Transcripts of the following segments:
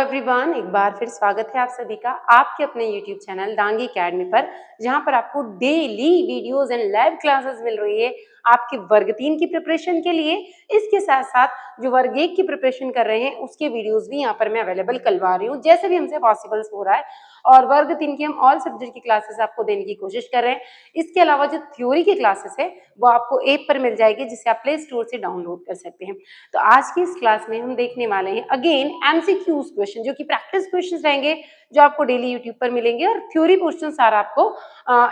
Everyone, एक बार फिर स्वागत है आप सभी का आपके अपने यूट्यूब चैनल डांगी अकेडमी पर, जहां पर आपको daily videos and live classes मिल रही है आपके वर्ग 3 की प्रिपरेशन के लिए। इसके साथ साथ जो वर्ग 1 की प्रिपरेशन कर रहे हैं उसके वीडियोस भी यहां पर मैं अवेलेबल करवा रही हूं, जैसे भी हमसे पॉसिबल हो रहा है। और वर्ग 3 की हम ऑल सब्जेक्ट की क्लासेस आपको देने की कोशिश कर रहे हैं। इसके अलावा जो थ्योरी की क्लासेस है वो आपको ऐप पर मिल जाएगी, जिसे आप प्ले स्टोर से डाउनलोड कर सकते हैं। तो आज की इस क्लास में हम देखने वाले हैं अगेन एमसीक्यूज क्वेश्चन, जो कि प्रैक्टिस क्वेश्चंस रहेंगे, जो आपको डेली यूट्यूब पर मिलेंगे, और थ्योरी क्वेश्चन सारा आपको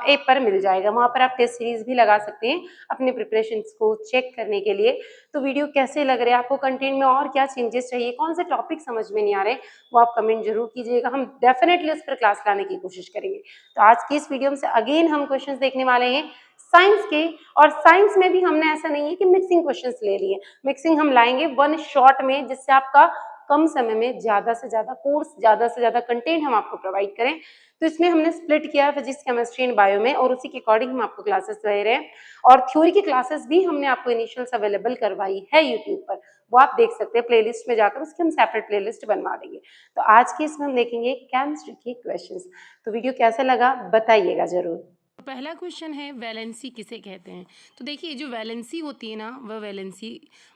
ऐप पर मिल जाएगा। वहां पर आप टेस्ट सीरीज भी लगा सकते हैं अपने प्रिपरेशन को चेक करने के लिए। तो वीडियो कैसे लग रहे हैं आपको, कंटेंट में और क्या चेंजेस चाहिए, कौन से टॉपिक समझ में नहीं आ रहे, वो आप कमेंट जरूर कीजिएगा। हम डेफिनेटली उस पर क्लास लाने की कोशिश करेंगे। तो आज की इस वीडियो में से अगेन हम क्वेश्चन देखने वाले हैं साइंस के। और साइंस में भी हमने ऐसा नहीं है कि मिक्सिंग क्वेश्चंस ले लिए, मिक्सिंग हम लाएंगे वन शॉट में, जिससे आपका कम समय में ज्यादा से ज्यादा कोर्स, ज्यादा से ज्यादा कंटेंट हम आपको प्रोवाइड करें। तो इसमें हमने स्प्लिट किया फिजिक्स, केमिस्ट्री एंड बायो में, और उसी के अकॉर्डिंग हम आपको क्लासेस दे रहे हैं। और थ्योरी की क्लासेस भी हमने आपको इनिशियल्स अवेलेबल करवाई है यूट्यूब पर, वो आप देख सकते हैं प्लेलिस्ट में जाकर, उसकी हम सेपरेट प्लेलिस्ट बनवा देंगे। तो आज के इसमें हम देखेंगे केमिस्ट्री के क्वेश्चंस। तो वीडियो कैसा लगा बताइएगा जरूर। पहला क्वेश्चन है वैलेंसी किसे कहते हैं। तो देखिए, जो वैलेंसी होती है ना, वह वैलेंसी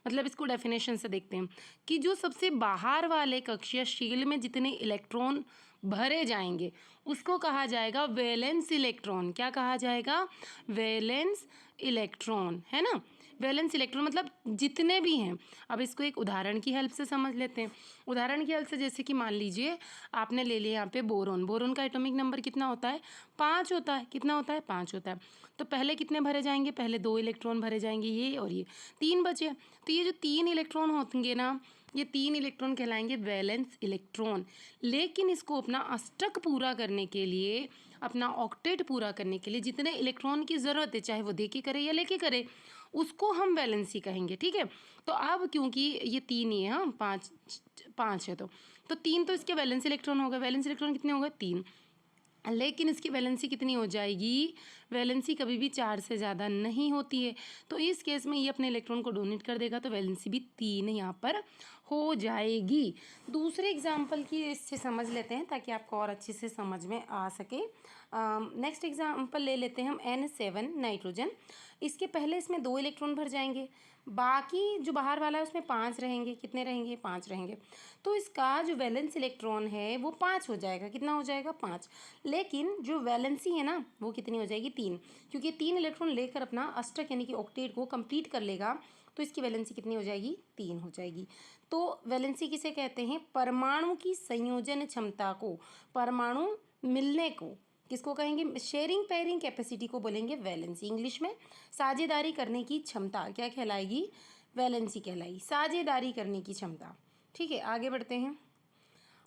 मतलब इसको डेफिनेशन से देखते हैं कि जो सबसे बाहर वाले कक्षीय शील में जितने इलेक्ट्रॉन भरे जाएंगे उसको कहा जाएगा वैलेंस इलेक्ट्रॉन। क्या कहा जाएगा? वैलेंस इलेक्ट्रॉन, है ना। वैलेंस इलेक्ट्रॉन मतलब जितने भी हैं। अब इसको एक उदाहरण की हेल्प से समझ लेते हैं। उदाहरण की हेल्प से, जैसे कि मान लीजिए आपने ले लिया यहाँ पे बोरोन। बोरोन का एटॉमिक नंबर कितना होता है? 5 होता है। कितना होता है? 5 होता है। तो पहले कितने भरे जाएंगे? पहले 2 इलेक्ट्रॉन भरे जाएंगे, ये और ये 3 बचे। तो ये जो 3 इलेक्ट्रॉन होंगे ना, ये 3 इलेक्ट्रॉन कहलाएंगे वैलेंस इलेक्ट्रॉन। लेकिन इसको अपना अष्टक पूरा करने के लिए, अपना ऑक्टेट पूरा करने के लिए जितने इलेक्ट्रॉन की ज़रूरत है, चाहे वो दे के करे या लेके करे, उसको हम वैलेंसी कहेंगे। ठीक है। तो अब क्योंकि ये 3 ही है, हाँ, 5 है, तो 3 तो इसके वैलेंस इलेक्ट्रॉन हो गए। वैलेंस इलेक्ट्रॉन कितने हो गए? 3। लेकिन इसकी वैलेंसी कितनी हो जाएगी? वैलेंसी कभी भी 4 से ज़्यादा नहीं होती है। तो इस केस में ये अपने इलेक्ट्रॉन को डोनेट कर देगा, तो वैलेंसी भी 3 यहाँ पर हो जाएगी। दूसरे एग्जाम्पल की इससे समझ लेते हैं ताकि आपको और अच्छे से समझ में आ सके। नेक्स्ट एग्जाम्पल ले लेते हैं हम N7 नाइट्रोजन। इसके पहले इसमें 2 इलेक्ट्रॉन भर जाएंगे, बाकी जो बाहर वाला है उसमें 5 रहेंगे। कितने रहेंगे? 5 रहेंगे। तो इसका जो वैलेंस इलेक्ट्रॉन है वो 5 हो जाएगा। कितना हो जाएगा? 5। लेकिन जो वैलेंसी है ना, वो कितनी हो जाएगी? 3, क्योंकि 3 इलेक्ट्रॉन लेकर अपना अष्टक यानी कि ऑक्टेट को कंप्लीट कर लेगा। तो इसकी वैलेंसी कितनी हो जाएगी? 3 हो जाएगी। तो वैलेंसी किसे कहते हैं? परमाणु की संयोजन क्षमता को, परमाणु मिलने को किसको कहेंगे? शेयरिंग पेयरिंग कैपेसिटी को बोलेंगे वैलेंसी। इंग्लिश में साझेदारी करने की क्षमता क्या कहलाएगी? वैलेंसी कहलाएगी, साझेदारी करने की क्षमता। ठीक है, आगे बढ़ते हैं।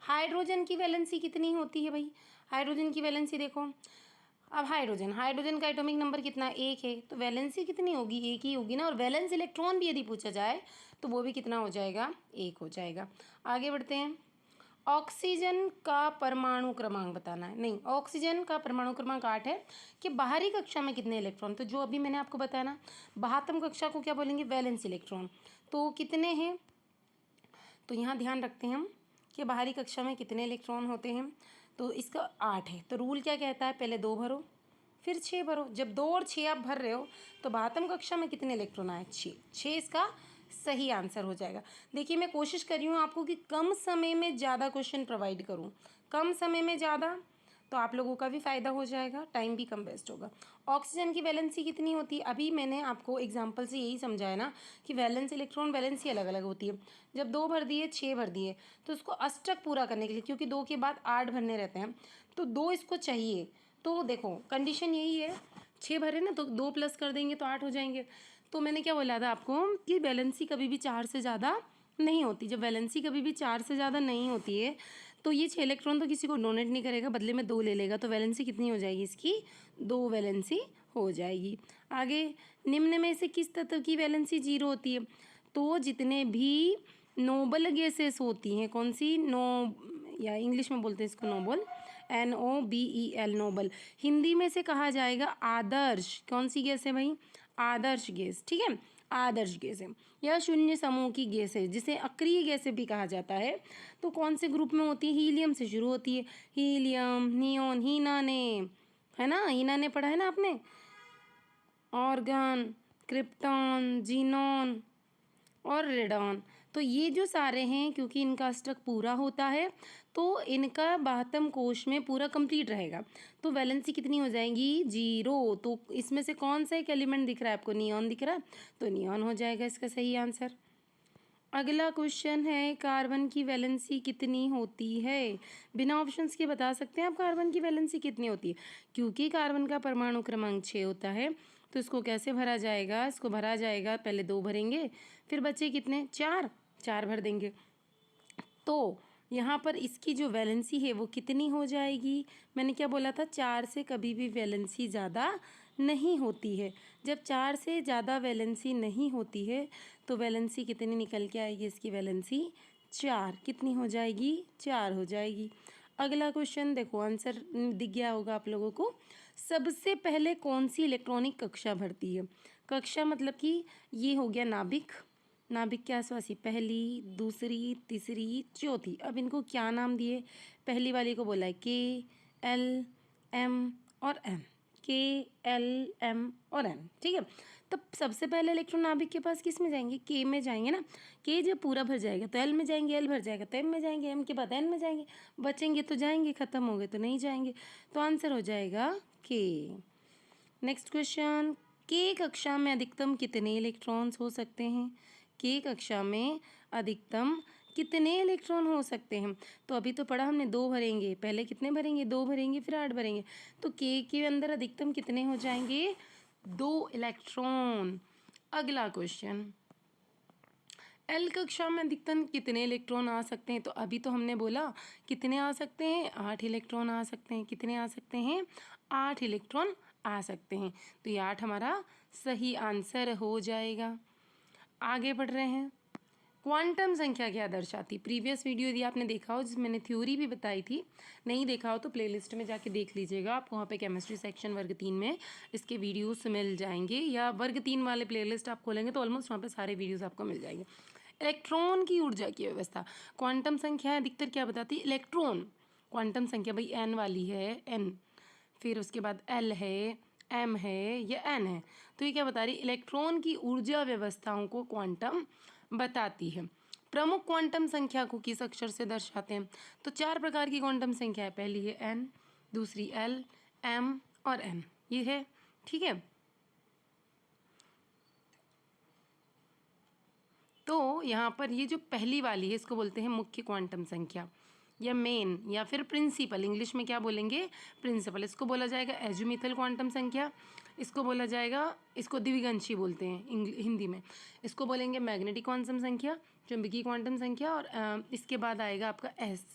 हाइड्रोजन की वैलेंसी कितनी होती है भाई? हाइड्रोजन की वैलेंसी देखो। अब हाइड्रोजन का एटॉमिक नंबर कितना? 1 है। तो वैलेंसी कितनी होगी? 1 ही होगी ना। और वैलेंस इलेक्ट्रॉन भी यदि पूछा जाए तो वो भी कितना हो जाएगा? 1 हो जाएगा। आगे बढ़ते हैं। ऑक्सीजन का परमाणु क्रमांक बताना है। नहीं, ऑक्सीजन का परमाणु क्रमांक 8 है। कि बाहरी कक्षा में कितने इलेक्ट्रॉन? तो जो अभी मैंने आपको बताया ना, बाह्यतम कक्षा को क्या बोलेंगे? Valence electron. तो कितने हैं? तो यहाँ ध्यान रखते हैं हम कि बाहरी कक्षा में कितने इलेक्ट्रॉन होते हैं। तो इसका 8 है। तो रूल क्या कहता है? पहले 2 भरो, फिर 6 भरो। जब 2 और 6 आप भर रहे हो तो बाह्यतम कक्षा में कितने इलेक्ट्रॉन आए? 6 इसका सही आंसर हो जाएगा। देखिए, मैं कोशिश कर रही हूँ आपको कि कम समय में ज़्यादा क्वेश्चन प्रोवाइड करूँ। कम समय में ज़्यादा, तो आप लोगों का भी फ़ायदा हो जाएगा, टाइम भी कम वेस्ट होगा। ऑक्सीजन की वैलेंसी कितनी होती है? अभी मैंने आपको एग्जांपल से यही समझाया ना कि वैलेंस इलेक्ट्रॉन वैलेंसी अलग अलग होती है। जब 2 भर दिए, 6 भर दिए, तो उसको अष्टक पूरा करने के लिए, क्योंकि 2 के बाद 8 भरने रहते हैं, तो 2 इसको चाहिए। तो देखो, कंडीशन यही है, 6 भरे ना, तो 2 प्लस कर देंगे तो 8 हो जाएंगे। तो मैंने क्या बोला था आपको कि वैलेंसी कभी भी 4 से ज़्यादा नहीं होती। जब वैलेंसी कभी भी 4 से ज़्यादा नहीं होती है तो ये 6 इलेक्ट्रॉन तो किसी को डोनेट नहीं करेगा, बदले में 2 ले लेगा। तो वैलेंसी कितनी हो जाएगी इसकी? 2 वैलेंसी हो जाएगी। आगे, निम्न में से किस तत्व की वैलेंसी 0 होती है? तो जितने भी नोबल गैसेस होती हैं, कौन सी? या इंग्लिश में बोलते हैं इसको नोबल, NOBEL, नोबल। हिंदी में से कहा जाएगा आदर्श। कौन सी गैस है भाई? आदर्श गैस। ठीक है, आदर्श गैसें या शून्य समूह की गैसें, जिसे अक्रिय गैसें भी कहा जाता है, तो कौन से ग्रुप में होती है? हीलियम से शुरू होती है। हीलियम, नियोन, हीना ने, है ना, हीना ने पढ़ा है ना आपने, ऑर्गन, क्रिप्टॉन, जीनॉन और रेडॉन। तो ये जो सारे हैं, क्योंकि इनका अष्टक पूरा होता है तो इनका 72 कोश में पूरा कंप्लीट रहेगा। तो वैलेंसी कितनी हो जाएगी? 0। तो इसमें से कौन सा एक एलिमेंट दिख रहा है आपको? नियॉन दिख रहा है, तो नियॉन हो जाएगा इसका सही आंसर। अगला क्वेश्चन है, कार्बन की वैलेंसी कितनी होती है? बिना ऑप्शंस के बता सकते हैं आप कार्बन की वैलेंसी कितनी होती है? क्योंकि कार्बन का परमाणु क्रमांक 6 होता है, तो इसको कैसे भरा जाएगा? इसको भरा जाएगा, पहले 2 भरेंगे, फिर बचे कितने? 4, 4 भर देंगे। तो यहाँ पर इसकी जो वैलेंसी है वो कितनी हो जाएगी? मैंने क्या बोला था? 4 से कभी भी वैलेंसी ज़्यादा नहीं होती है। जब 4 से ज़्यादा वैलेंसी नहीं होती है तो वैलेंसी कितनी निकल के आएगी? इसकी वैलेंसी 4। कितनी हो जाएगी? 4 हो जाएगी। अगला क्वेश्चन देखो, आंसर दिख गया होगा आप लोगों को। सबसे पहले कौन सी इलेक्ट्रॉनिक कक्षा भरती है? कक्षा मतलब कि ये हो गया नाभिक, नाभिक के आसपासी पहली, दूसरी, तीसरी, चौथी। अब इनको क्या नाम दिए? पहली वाली को बोला है K, L, M और M। K, L, M और M, ठीक है। तब सबसे पहले इलेक्ट्रॉन नाभिक के पास किस में जाएंगे? K में जाएंगे ना। K जब पूरा भर जाएगा तो L में जाएंगे, L भर जाएगा तो M में जाएंगे, M के बाद N में जाएंगे। बचेंगे तो जाएंगे, खत्म हो गए तो नहीं जाएंगे। तो आंसर हो जाएगा K। नेक्स्ट क्वेश्चन, K कक्षा में अधिकतम कितने इलेक्ट्रॉन्स हो सकते हैं? K कक्षा में अधिकतम कितने इलेक्ट्रॉन हो सकते हैं? तो अभी तो पढ़ा हमने 2 भरेंगे, पहले कितने भरेंगे? 2 भरेंगे, फिर 8 भरेंगे। तो K के अंदर अधिकतम कितने हो जाएंगे? 2 इलेक्ट्रॉन। अगला क्वेश्चन, L कक्षा में अधिकतम कितने इलेक्ट्रॉन आ सकते हैं? तो अभी तो हमने बोला कितने आ सकते हैं? 8 इलेक्ट्रॉन आ सकते हैं। कितने आ सकते हैं? 8 इलेक्ट्रॉन आ सकते हैं। तो ये 8 हमारा सही आंसर हो जाएगा। आगे बढ़ रहे हैं, क्वांटम संख्या क्या दर्शाती? प्रीवियस वीडियो यदि आपने देखा हो जिसमें मैंने थ्योरी भी बताई थी, नहीं देखा हो तो प्लेलिस्ट में जाके देख लीजिएगा। आपको वहाँ पे केमिस्ट्री सेक्शन वर्ग 3 में इसके वीडियोस मिल जाएंगे, या वर्ग 3 वाले प्लेलिस्ट आप खोलेंगे तो ऑलमोस्ट वहाँ पे सारे वीडियोस आपको मिल जाएंगे। इलेक्ट्रॉन की ऊर्जा की व्यवस्था, क्वांटम संख्या अधिकतर क्या बताती है? इलेक्ट्रॉन। क्वांटम संख्या भाई n वाली है, n, फिर उसके बाद L है, M है या N है। तो ये क्या बता रही? इलेक्ट्रॉन की ऊर्जा व्यवस्थाओं को क्वांटम बताती है। प्रमुख क्वांटम संख्या को किस अक्षर से दर्शाते हैं? तो 4 प्रकार की क्वांटम संख्या है। पहली है N, दूसरी L, M और N, ये है, ठीक है। तो यहाँ पर ये जो पहली वाली है इसको बोलते हैं मुख्य क्वांटम संख्या या मेन, या फिर प्रिंसिपल। इंग्लिश में क्या बोलेंगे? प्रिंसिपल। इसको बोला जाएगा एजुमिथल क्वांटम संख्या, इसको बोला जाएगा, इसको द्विविंशी बोलते हैं हिंदी में। इसको बोलेंगे मैग्नेटिक क्वांटम संख्या, चुंबकीय क्वांटम संख्या, और इसके बाद आएगा आपका एस,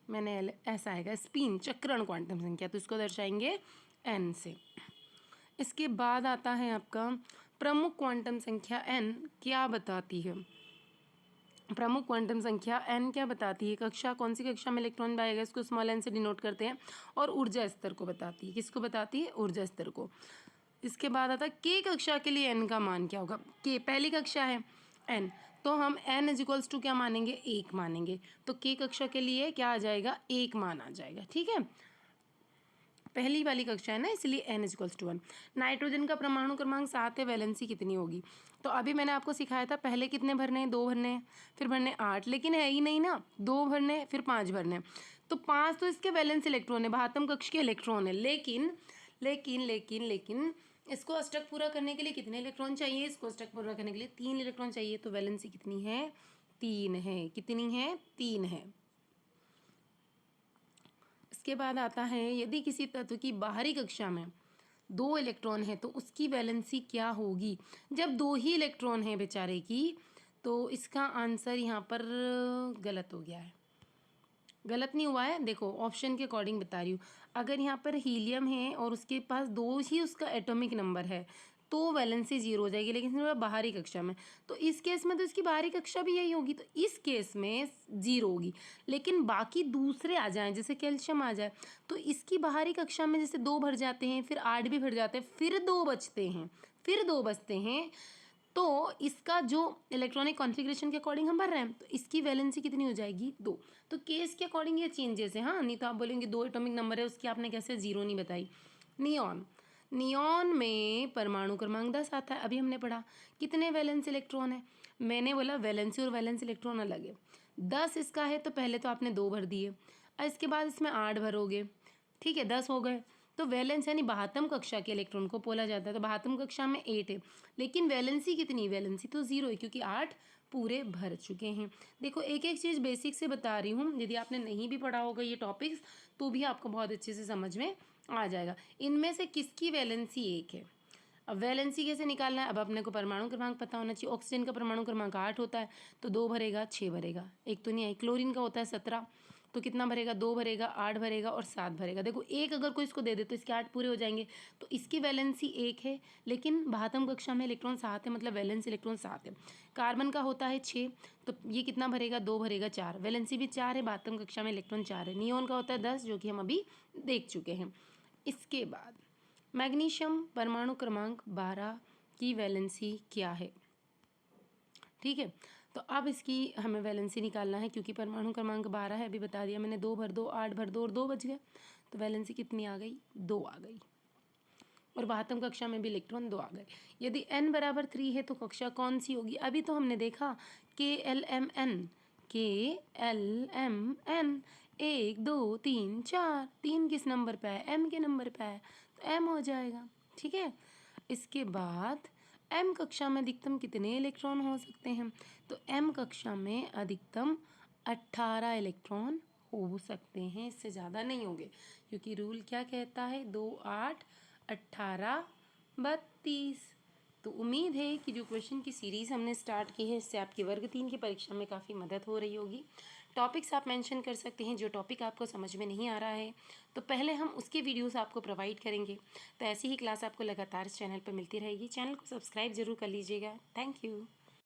मैंने ऐसा आएगा स्पिन, चक्रण क्वांटम संख्या। तो इसको दर्शाएंगे एन से। इसके बाद आता है आपका प्रमुख क्वांटम संख्या n क्या बताती है? प्रमुख क्वांटम संख्या n क्या बताती है? कक्षा, कौन सी कक्षा में इलेक्ट्रॉन पाएगा, इसको स्मॉल n से डिनोट करते हैं। और ऊर्जा स्तर को बताती है। किसको बताती है? ऊर्जा स्तर को। इसके बाद आता है k कक्षा के लिए n का मान क्या होगा? k पहली कक्षा है n, तो हम n इज टू क्या मानेंगे? 1 मानेंगे। तो k कक्षा के लिए क्या आ जाएगा? 1 मान आ जाएगा, ठीक है। पहली वाली कक्षा है ना, इसलिए n=1। नाइट्रोजन का परमाणु क्रमांक 7 है, वैलेंसी कितनी होगी? तो अभी मैंने आपको सिखाया था पहले कितने भरने हैं? 2 भरने हैं, फिर भरने 8, लेकिन है ही नहीं ना, 2 भरने फिर 5 भरने। तो 5 तो इसके वैलेंस इलेक्ट्रॉन है, 72 कक्ष के इलेक्ट्रॉन है, लेकिन लेकिन लेकिन लेकिन इसको अष्टक पूरा करने के लिए कितने इलेक्ट्रॉन चाहिए? इसको अष्टक पूरा करने के लिए 3 इलेक्ट्रॉन चाहिए। तो वैलेंसी कितनी है? 3 है। कितनी है? 3 है। इसके बाद आता है, यदि किसी तत्व की बाहरी कक्षा में 2 इलेक्ट्रॉन है तो उसकी वैलेंसी क्या होगी? जब 2 ही इलेक्ट्रॉन है बेचारे की, तो इसका आंसर यहाँ पर गलत हो गया है। गलत नहीं हुआ है, देखो ऑप्शन के अकॉर्डिंग बता रही हूँ। अगर यहाँ पर हीलियम है और उसके पास 2 ही उसका एटॉमिक नंबर है तो वैलेंसी 0 हो जाएगी, लेकिन इसमें बाहरी कक्षा में, तो इस केस में तो इसकी बाहरी कक्षा भी यही होगी, तो इस केस में 0 होगी। लेकिन बाकी दूसरे आ जाएं, जैसे कैल्शियम आ जाए, तो इसकी बाहरी कक्षा में जैसे 2 भर जाते हैं, फिर 8 भी भर जाते हैं, फिर 2 बचते हैं, फिर 2 बचते हैं, तो इसका जो इलेक्ट्रॉनिक कॉन्फ़िगरेशन के अकॉर्डिंग हम भर रहे हैं, तो इसकी वैलेंसी कितनी हो जाएगी 2। तो केस के अकॉर्डिंग ये चेंजेस है, हाँ, नहीं तो आप बोलेंगे 2 एटॉमिक नंबर है उसकी आपने कैसे 0 नहीं बताई। नियॉन, नियॉन में परमाणु क्रमांक 10 आता है। अभी हमने पढ़ा कितने वैलेंस इलेक्ट्रॉन है, मैंने बोला वैलेंसी और वैलेंस इलेक्ट्रॉन अलग है। 10 इसका है तो पहले तो आपने 2 भर दिए और इसके बाद इसमें 8 भरोगे, ठीक है, 10 हो गए। तो वैलेंस यानी 12वीं कक्षा के इलेक्ट्रॉन को बोला जाता है, तो 12वीं कक्षा में 8 है, लेकिन वैलेंसी कितनी, वैलेंसी तो 0 है क्योंकि 8 पूरे भर चुके हैं। देखो एक एक चीज़ बेसिक से बता रही हूँ, यदि आपने नहीं भी पढ़ा होगा ये टॉपिक्स तो भी आपको बहुत अच्छे से समझ में आ जाएगा। इनमें से किसकी वैलेंसी 1 है, अब वैलेंसी कैसे निकालना है, अब अपने को परमाणु क्रमांक पता होना चाहिए। ऑक्सीजन का परमाणु क्रमांक 8 होता है तो 2 भरेगा 6 भरेगा, एक तो नहीं आई। क्लोरीन का होता है 17 तो कितना भरेगा, 2 भरेगा, 8 भरेगा और 7 भरेगा। देखो एक अगर कोई इसको दे दे तो इसके 8 पूरे हो जाएंगे, तो इसकी वैलेंसी 1 है, लेकिन 12वीं कक्षा में इलेक्ट्रॉन 7 है, मतलब वैलेंस इलेक्ट्रॉन 7 है। कार्बन का होता है 6 तो ये कितना भरेगा, 2 भरेगा 4, वैलेंसी भी 4 है, 12वीं कक्षा में इलेक्ट्रॉन 4 है। नियॉन का होता है 10 जो कि हम अभी देख चुके हैं। इसके बाद मैग्नीशियम परमाणु क्रमांक 12 की वैलेंसी क्या है, ठीक है। तो अब इसकी हमें वैलेंसी निकालना है क्योंकि परमाणु क्रमांक 12 है, अभी बता दिया मैंने, 2 भर 2, 8 भर 2 और 2 बच गए, तो वैलेंसी कितनी आ गई, 2 आ गई। और 12वीं कक्षा में भी इलेक्ट्रॉन 2 आ गए। यदि n बराबर 3 है तो कक्षा कौन सी होगी, अभी तो हमने देखा KLMN, KLMN 1 2 3 4, 3 किस नंबर पे है, m के नंबर पे है, तो m हो जाएगा, ठीक है। इसके बाद m कक्षा में अधिकतम कितने इलेक्ट्रॉन हो सकते हैं, तो m कक्षा में अधिकतम 18 इलेक्ट्रॉन हो सकते हैं, इससे ज़्यादा नहीं होंगे क्योंकि रूल क्या कहता है, 2 8 18 32। तो उम्मीद है कि जो क्वेश्चन की सीरीज़ हमने स्टार्ट की है इससे आपकी वर्ग 3 की परीक्षा में काफ़ी मदद हो रही होगी। टॉपिक्स आप मेंशन कर सकते हैं, जो टॉपिक आपको समझ में नहीं आ रहा है तो पहले हम उसके वीडियोस आपको प्रोवाइड करेंगे, तो ऐसी ही क्लास आपको लगातार इस चैनल पर मिलती रहेगी। चैनल को सब्सक्राइब जरूर कर लीजिएगा। Thank you.